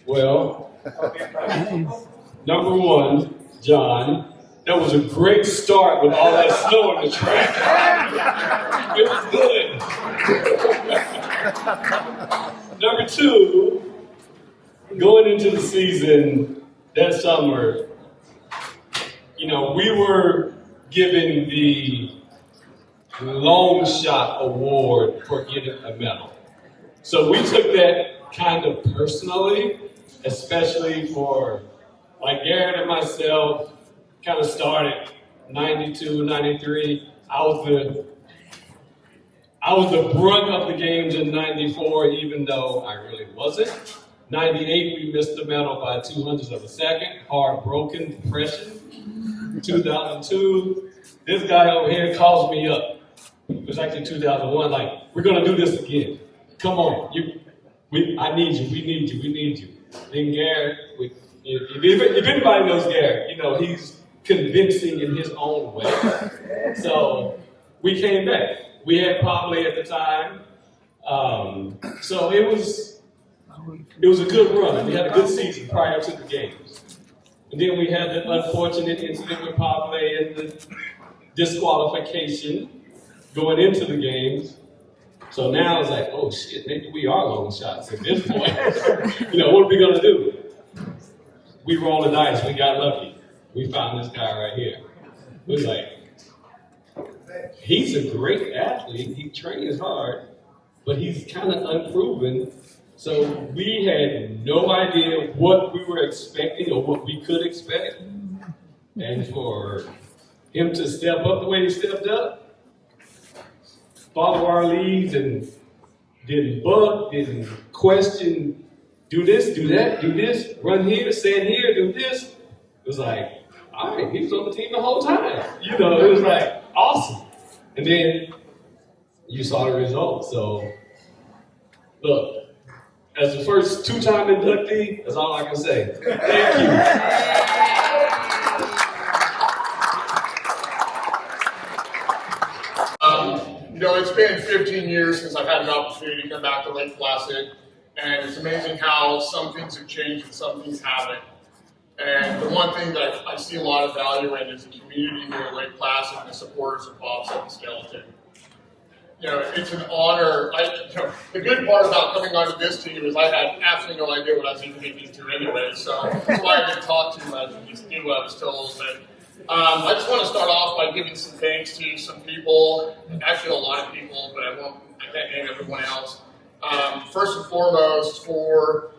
Well, number one, John, that was a great start with all that snow on the track. It was good. Number two, going into the season that summer, we were given the long shot award for getting a medal. So we took that kind of personally, especially for like Garrett and myself kind of started 92, 93. I was the brunt of the games in 94, even though I really wasn't. 98, we missed the medal by 200ths of a second, heartbroken, depression. 2002, this guy over here calls me up. It was actually 2001, like, we're gonna do this again. Come on, I need you, we need you. Then Garrett, if anybody knows Garrett, he's convincing in his own way. So we came back. We had probably at the time, so it was a good run. We had a good season prior to the games. And then we had the unfortunate incident with Pavle and the disqualification going into the games. So now it's like, oh shit, maybe we are long shots at this point. What are we gonna do? We rolled the dice, we got lucky. We found this guy right here. It was like, he's a great athlete, he trains hard, but he's kind of unproven. So we had no idea what we were expecting or what we could expect. And for him to step up the way he stepped up, follow our leads and didn't buck, didn't question, do this, do that, do this, run here, stand here, do this. It was like, all right, he was on the team the whole time. It was like, awesome. And then you saw the results. So, look, as the first two-time inductee, that's all I can say. Thank you. It's been 15 years since I've had an opportunity to come back to Lake Placid, and it's amazing how some things have changed and some things haven't. And the one thing that I see a lot of value in is the community here at Lake Placid and the supporters of Bobsled and Skeleton. It's an honor. The good part about coming onto this team is I had absolutely no idea what I was even getting into anyway, so that's why I didn't talk too much and just knew what I was told. But I just want to start off by giving some thanks to some people, actually a lot of people, but I can't name everyone else. First and foremost, for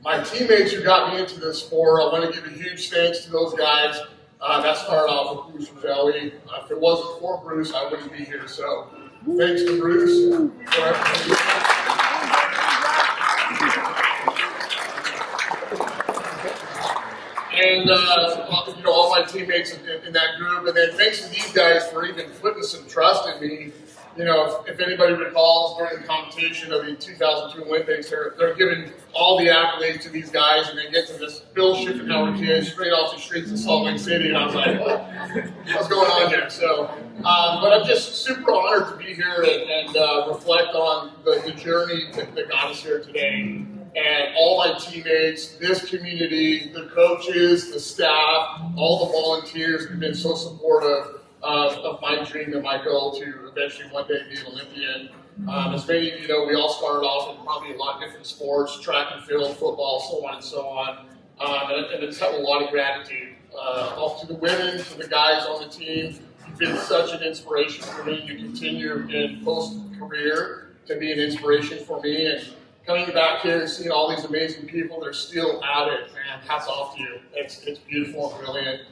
my teammates who got me into this sport, I want to give a huge thanks to those guys. That started off with Bruce Roselli. If it wasn't for Bruce, I wouldn't be here. So thanks to Bruce for everything. And all my teammates in that group. And then thanks to these guys for even putting some trust in me. If anybody recalls during the competition of the 2002 Olympics, they're giving all the accolades to these guys, and they get to this Bill Schuffenhauer kid straight off the streets of Salt Lake City, and I was like, what's going on here? So, but I'm just super honored to be here and reflect on the journey that got us here today. And all my teammates, this community, the coaches, the staff, all the volunteers have been so supportive of my dream and my goal to eventually one day be an Olympian. As many of you know, we all started off in probably a lot of different sports, track and field, football, so on and so on. And I just have a lot of gratitude. Off to the women, to the guys on the team. You've been such an inspiration for me. You continue in post-career to be an inspiration for me. And coming back here and seeing all these amazing people, they're still at it, man. Hats off to you. It's beautiful and brilliant.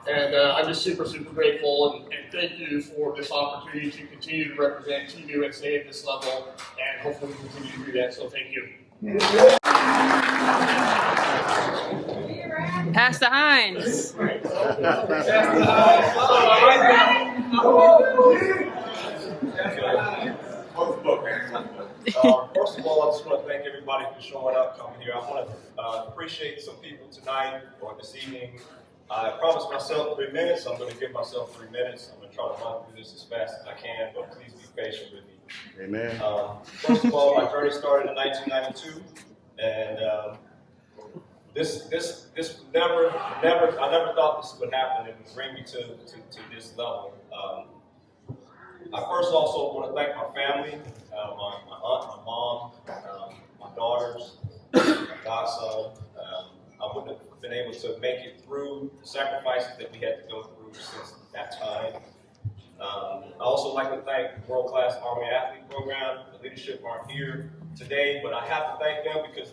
And I'm just super, super grateful, and thank you for this opportunity to continue to represent Team USA at this level, and hopefully we continue to do that, so thank you. Pastor Hines. First of all, I just want to thank everybody for showing up, coming here. I want to appreciate some people tonight or this evening. I promised myself 3 minutes. I'm going to give myself 3 minutes. I'm going to try to run through this as fast as I can, but please be patient with me. Amen. First of all, my journey started in 1992, and I never thought this would happen and bring me to this level. I first also want to thank my family, my aunt, my mom, my daughters, my godson. I wouldn't have been able to make it through the sacrifices that we had to go through since that time. I also like to thank the World Class Army Athlete Program. The leadership aren't here today, but I have to thank them because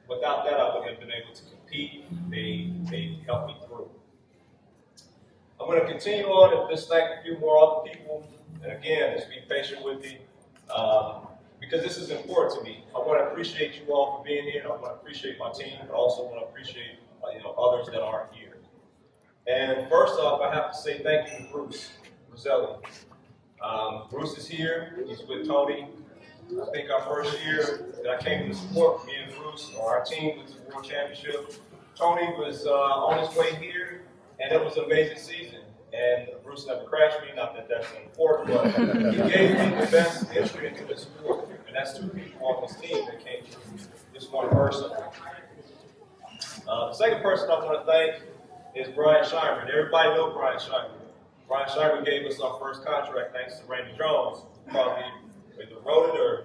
without that, I wouldn't have been able to compete. They helped me through. I'm going to continue on and just thank a few more other people. And again, just be patient with me because this is important to me. I want to appreciate you all for being here. I want to appreciate my team, but also want to appreciate others that aren't here. And first off, I have to say thank you to Bruce Roselli. Bruce is here. He's with Tony. I think our first year that I came to support, me and Bruce, or our team, was the World Championship. Tony was on his way here, and it was an amazing season. And Bruce never crashed me, not that that's important, but he gave me the best entry into the sport. And that's two people on this team that came through this one person. The second person I want to thank is Brian Scheinman. Everybody know Brian Scheinman. Brian Scheinman gave us our first contract thanks to Randy Jones. Probably either wrote it or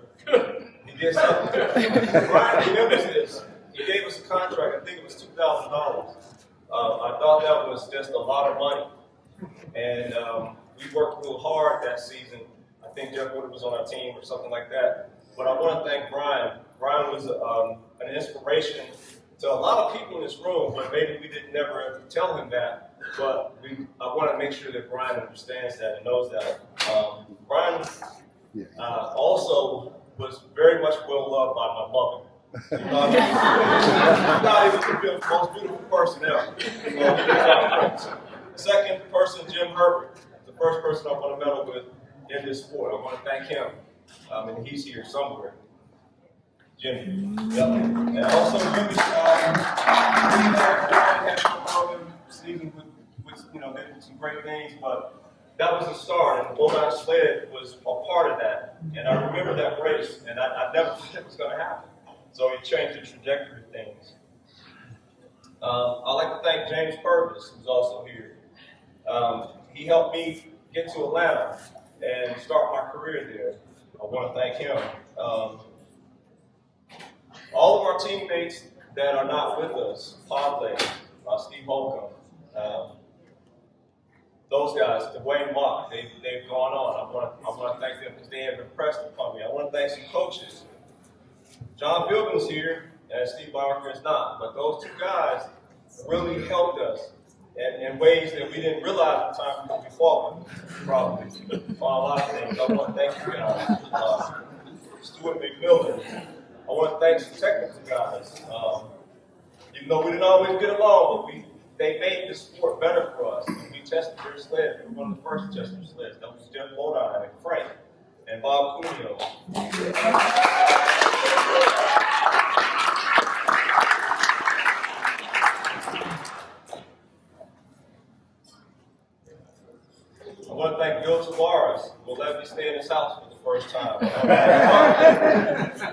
he did something. Brian remembers this. He gave us a contract, I think it was $2,000. I thought that was just a lot of money. And we worked real hard that season. I think Jeff Wood was on our team or something like that. But I want to thank Brian. Brian was an inspiration to a lot of people in this room, but maybe we didn't never tell him that. But I want to make sure that Brian understands that and knows that. Brian also was very much well loved by my mother. I'm not even the most beautiful person ever. The second person, Jim Herbert, the first person I want to medal with in this sport. I want to thank him, and he's here somewhere. Jimmy. Yep. And also, Jimmy, had some season with did some great things, but that was the start, and the Bulldown Sled was a part of that. And I remember that race, and I never thought it was going to happen. So it changed the trajectory of things. I'd like to thank James Purvis, who's also here. He helped me get to Atlanta and start my career there. I want to thank him. All of our teammates that are not with us, Padley, Steve Holcomb, those guys, Dwayne Mock, they've gone on. I want to thank them because they have impressed upon me. I want to thank some coaches. John Bilton's here, and Steve Barker is not. But those two guys really helped us in ways that we didn't realize at the time because we fought them, probably, on a lot of things. I want to thank you guys. Stuart McMillan. I want to thank some technical guys. Even though we didn't always get along, but they made the sport better for us. We tested their sled. We were one of the first to test their sleds. That was Jeff Bodine and Frank and Bob Cuneo. I want to thank Bill Tavares, who will let me stay in his house for the first time.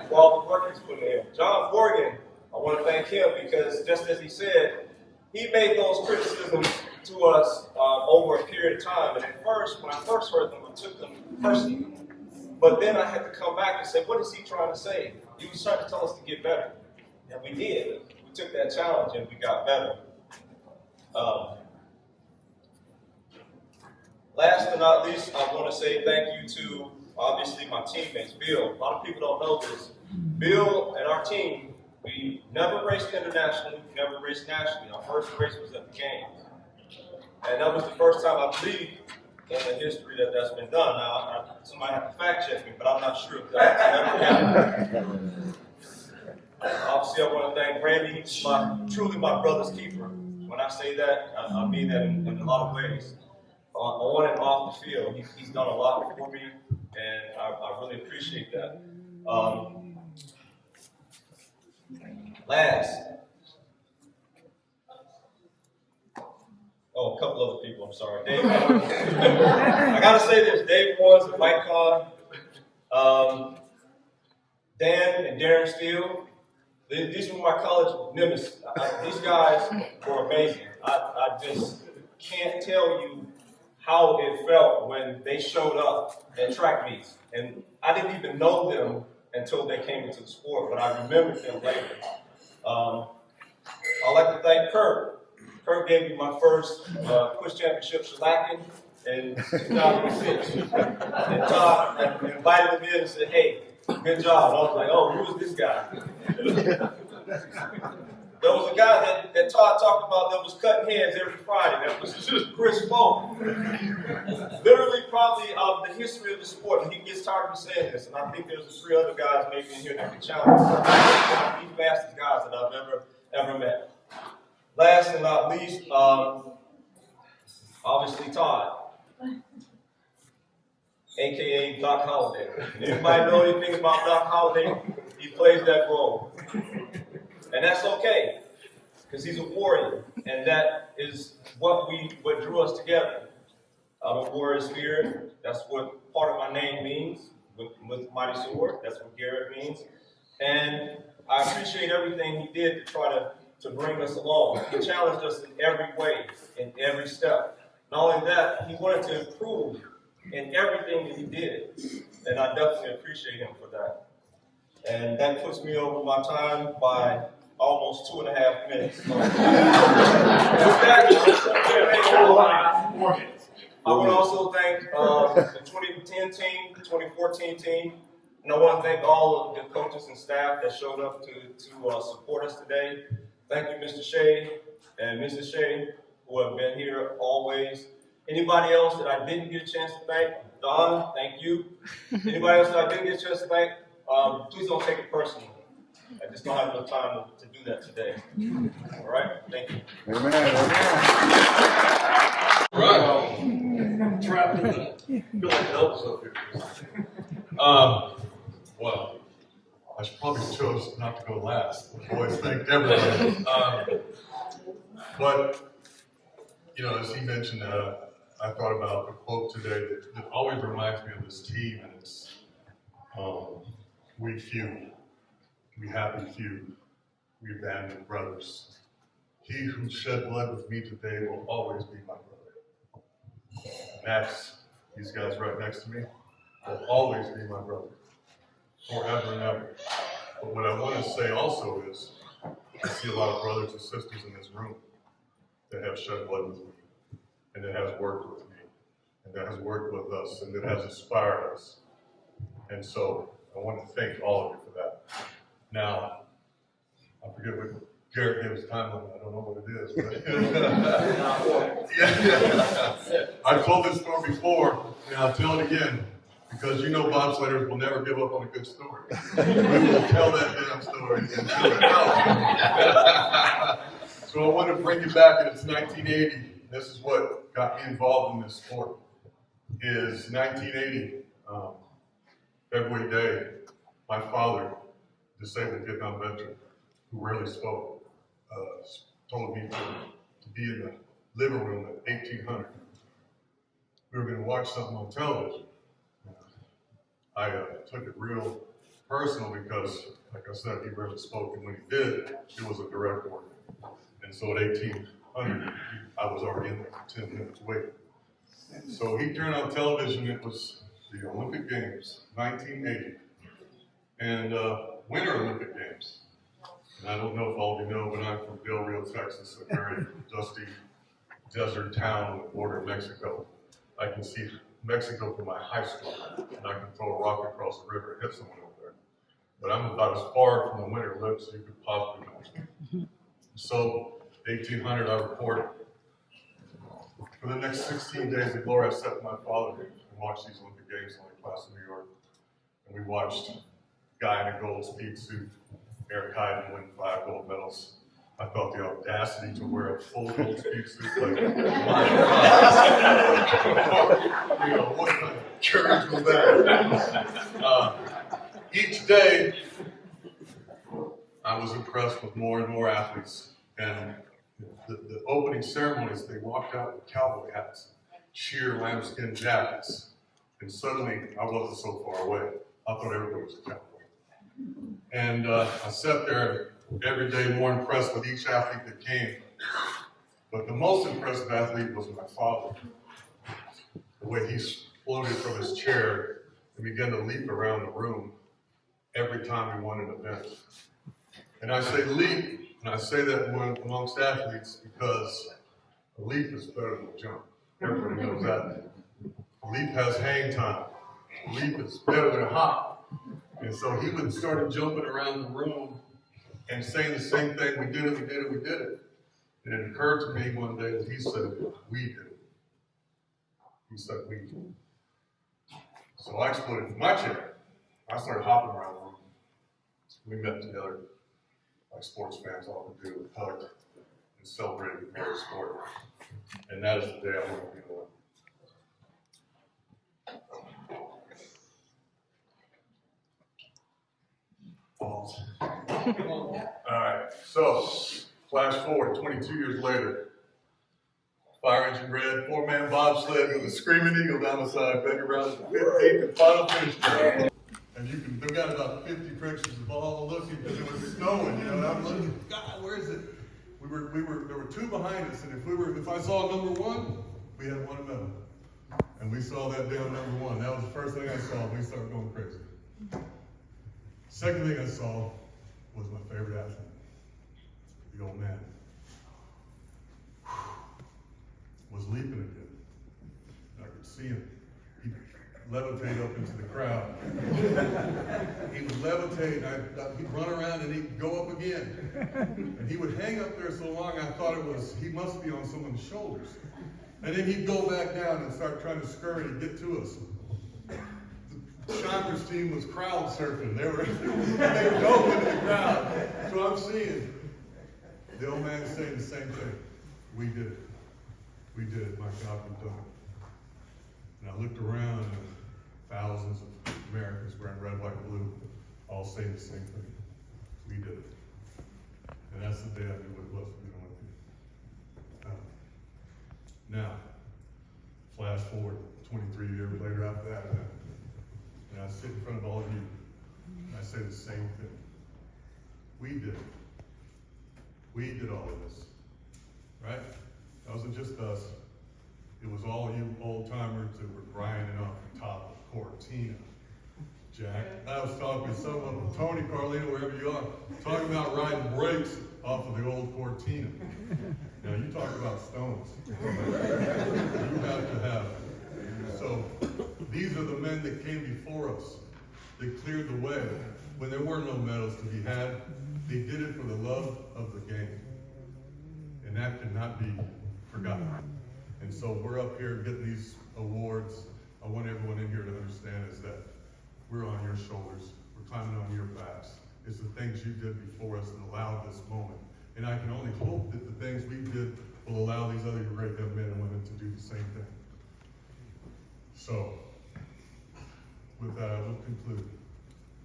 For all the work he's put in. John Morgan, I want to thank him because just as he said, he made those criticisms to us over a period of time. And at first, when I first heard them, I took them personally. But then I had to come back and say, what is he trying to say? He was trying to tell us to get better. And we did. We took that challenge and we got better. Last but not least, I want to say thank you to, obviously, my teammates. Bill, a lot of people don't know this. Bill and our team, we never raced internationally, we never raced nationally. Our first race was at the Games. And that was the first time, I believe, in the history that that's been done. Now, somebody have to fact check me, but I'm not sure if that's ever happened. Obviously, I want to thank Randy. He's truly my brother's keeper. When I say that, I mean that in a lot of ways. On and off the field, he's done a lot for me, and I really appreciate that. Last. Oh, a couple other people, I'm sorry. Dave Wons. I gotta say this, Dave Wons and Mike Kahn, Dan and Darren Steele, these were my college nemesis. These guys were amazing. I just can't tell you how it felt when they showed up at track meets. And I didn't even know them until they came into the sport, but I remembered them later. I'd like to thank Kurt. Kurt gave me my first push championship shellacking in 2006. And Todd invited me in and said, hey, good job. And I was like, oh, who is this guy? There was a guy that Todd talked about that was cutting heads every Friday. That was just Chris Folk. Literally, probably the history of the sport. And he gets tired of me saying this. And I think there's 3 other guys maybe in here that can challenge the fastest guys that I've ever met. Last and not least, obviously Todd, aka Doc Holliday. Anybody know anything about Doc Holliday? He plays that role. And that's okay, because he's a warrior, and that is what drew us together. I'm a warrior spirit. That's what part of my name means, with Mighty Sword. That's what Garrett means. And I appreciate everything he did to try to bring us along. He challenged us in every way, in every step. Not only that, he wanted to improve in everything that he did, and I definitely appreciate him for that. And that puts me over my time by almost 2.5 minutes. So, with that, I would also thank the 2010 team, the 2014 team, and I want to thank all of the coaches and staff that showed up to support us today. Thank you, Mr. Shea and Mrs. Shea, who have been here always. Anybody else that I didn't get a chance to thank, Don, thank you. Anybody else that I didn't get a chance to thank, please don't take it personally. I just don't have enough time to do that today. All right? Thank you. Amen. Right. Trapped in the feel like Elvis up here. Well, I probably chose not to go last. The boys thanked everybody. But, you know, as he mentioned, I thought about a quote today that always reminds me of this team, and it's, we few, we happy few, we abandoned brothers. He who shed blood with me today will always be my brother. Next, these guys right next to me will always be my brother, forever and ever. But what I want to say also is, I see a lot of brothers and sisters in this room that have shed blood with me, and that has worked with me, and that has worked with us, and that has inspired us. And so I want to thank all of you for that. Now, I forget what Garrett gave his time limit. I don't know what it is. But yeah. I've told this story before, and I'll tell it again, because you know bobsledders will never give up on a good story. We will tell that damn story until it's out. So I want to bring you back, and it's 1980. This is what got me involved in this sport. Is 1980, February day, my father, disabled Vietnam veteran, who rarely spoke, told me to be in the living room at 1800. We were going to watch something on television. I took it real personal because, like I said, he rarely spoke, and when he did, it was a direct order. And so at 1800, I was already in there for 10 minutes waiting. So he turned on television. It was the Olympic Games, 1980, and Winter Olympic Games. And I don't know if all of you know, but I'm from Del Rio, Texas, a very dusty desert town on the border of Mexico. I can see Mexico from my high school, and I can throw a rock across the river and hit someone over there. But I'm about as far from the Winter Olympics as you could possibly imagine. So, 1800, I reported. For the next 16 days of glory, I sat with my father and watched these Olympic Games in Lake Placid, New York. And we watched a guy in a gold speed suit, Eric Hyden, win 5 gold medals. I felt the audacity to wear a full gold speed suit, like, my God. You know, what kind of courage was that? Each day, I was impressed with more and more athletes. And the opening ceremonies, they walked out with cowboy hats, sheer lambskin jackets, and suddenly I wasn't so far away. I thought everybody was a cowboy. And I sat there every day more impressed with each athlete that came. But the most impressive athlete was my father. The way he floated from his chair and began to leap around the room every time we won an event. And I say leap, and I say that amongst athletes because a leap is better than a jump. Everybody knows that. A leap has hang time. A leap is better than a hop. And so he would start jumping around the room and saying the same thing, we did it, we did it, we did it. And it occurred to me one day that he said, we did it. He said, we did it. So I exploded from my chair. I started hopping around the room. We met together, like sports fans often do, hugged and celebrated marriage sport. And that is the day I want to be the one. Pause. All right, so flash forward 22 years later. Fire engine red, 4-man bobsled with a screaming eagle down the side, Betty Rouse, 15th and final finish line. And they've got about 50 pictures of all looking because it was snowing, you know, and I'm looking, God, where is it? There were two behind us, and if I saw number one, we had one medal. And we saw that down number one. That was the first thing I saw, and we started going crazy. Second thing I saw was my favorite athlete, the old man. Was leaping again. I could see him. He'd levitate up into the crowd. He would levitate, and he'd run around and he'd go up again. And he would hang up there so long, I thought he must be on someone's shoulders. And then he'd go back down and start trying to scurry and get to us. The Shockers team was crowd surfing. They were going into the crowd. So I'm seeing the old man saying the same thing. We did it. We did it, my God, we've done it. And I looked around and thousands of Americans wearing red, white, and blue, all saying the same thing. We did it. And that's the day I knew what it was to be an Olympian. Now, flash forward 23 years later after that event, and I sit in front of all of you, and I say the same thing. We did it. We did all of this, right? That wasn't just us. It was all you old-timers that were grinding off the top of Cortina. Jack, I was talking to someone, Tony, Carlino, wherever you are, talking about riding brakes off of the old Cortina. Now, you talk about stones. You have to have it. So, these are the men that came before us, that cleared the way. When there were no medals to be had, they did it for the love of the game. And that cannot be forgotten. And so we're up here getting these awards. I want everyone in here to understand is that we're on your shoulders. We're climbing on your backs. It's the things you did before us that allowed this moment. And I can only hope that the things we did will allow these other great young men and women to do the same thing. So, with that, I will conclude.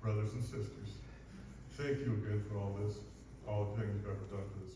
Brothers and sisters, thank you again for all this, all the things you've ever done for this